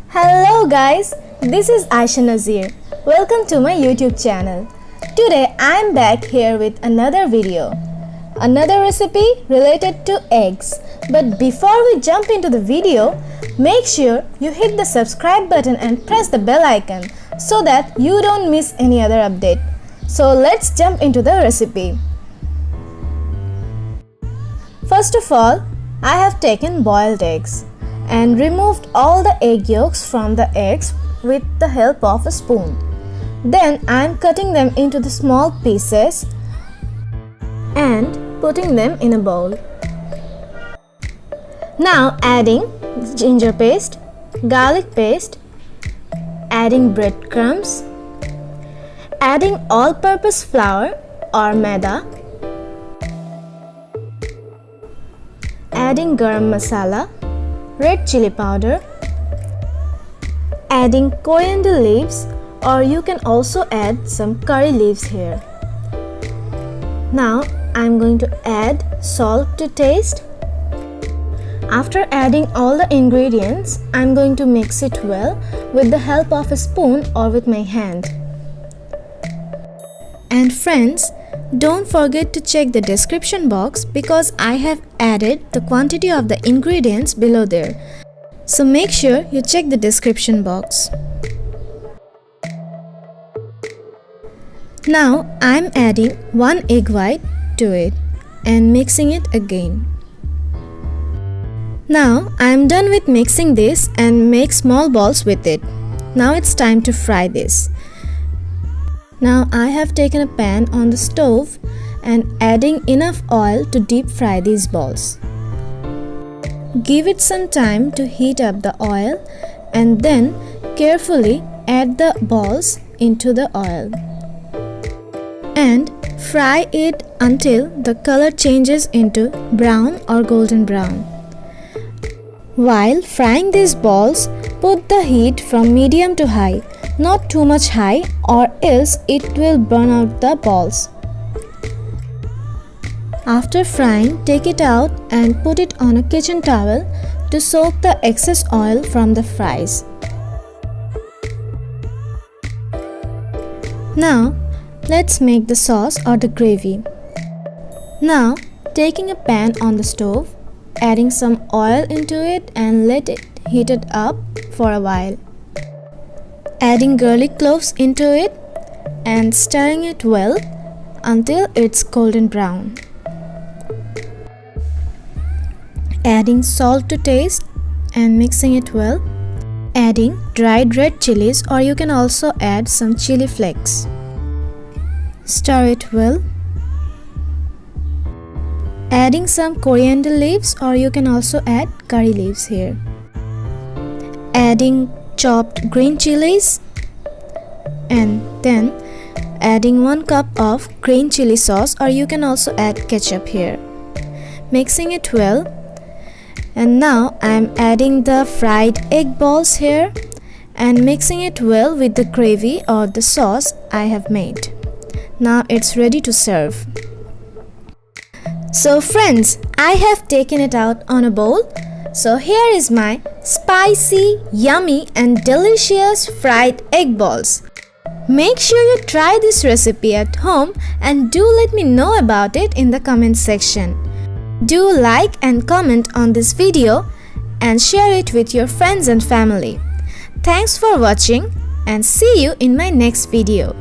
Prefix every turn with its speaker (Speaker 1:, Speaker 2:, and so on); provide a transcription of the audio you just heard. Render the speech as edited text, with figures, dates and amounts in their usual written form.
Speaker 1: Hello guys, this is Aisha Nazir. Welcome to my YouTube channel. Today I am back here with another video. Another recipe related to eggs. But before we jump into the video, make sure you hit the subscribe button and press the bell icon so that you don't miss any other update. So let's jump into the recipe. First of all, I have taken boiled eggs and removed all the egg yolks from the eggs with the help of a spoon. Then I am cutting them into the small pieces and putting them in a bowl. Now adding ginger paste, garlic paste, adding breadcrumbs, adding all-purpose flour or Maida, adding garam masala, red chili powder, adding coriander leaves, or you can also add some curry leaves here. Now I am going to add salt to taste. After adding all the ingredients, I am going to mix it well with the help of a spoon or with my hand. And friends, don't forget to check the description box because I have added the quantity of the ingredients below there. So make sure you check the description box. Now I am adding 1 egg white to it and mixing it again. Now I am done with mixing this and make small balls with it. Now it's time to fry this. Now I have taken a pan on the stove and adding enough oil to deep fry these balls. Give it some time to heat up the oil and then carefully add the balls into the oil. And fry it until the color changes into brown or golden brown. While frying these balls, put the heat from medium to high, not too much high or else it will burn out the balls. After frying, take it out and put it on a kitchen towel to soak the excess oil from the fries. Now, let's make the sauce or the gravy. Now, taking a pan on the stove, adding some oil into it and let it heat it up for a while. Adding garlic cloves into it and stirring it well until it's golden brown. Adding salt to taste and mixing it well. Adding dried red chilies or you can also add some chili flakes. Stir it well. Adding some coriander leaves or you can also add curry leaves here. Adding chopped green chilies and then adding 1 cup of green chili sauce or you can also add ketchup here. Mixing it well. And now I am adding the fried egg balls here and mixing it well with the gravy or the sauce I have made. Now it's ready to serve. So friends, I have taken it out on a bowl. So here is my spicy, yummy and delicious fried egg balls. Make sure you try this recipe at home and do let me know about it in the comment section. Do like and comment on this video and share it with your friends and family. Thanks for watching and see you in my next video.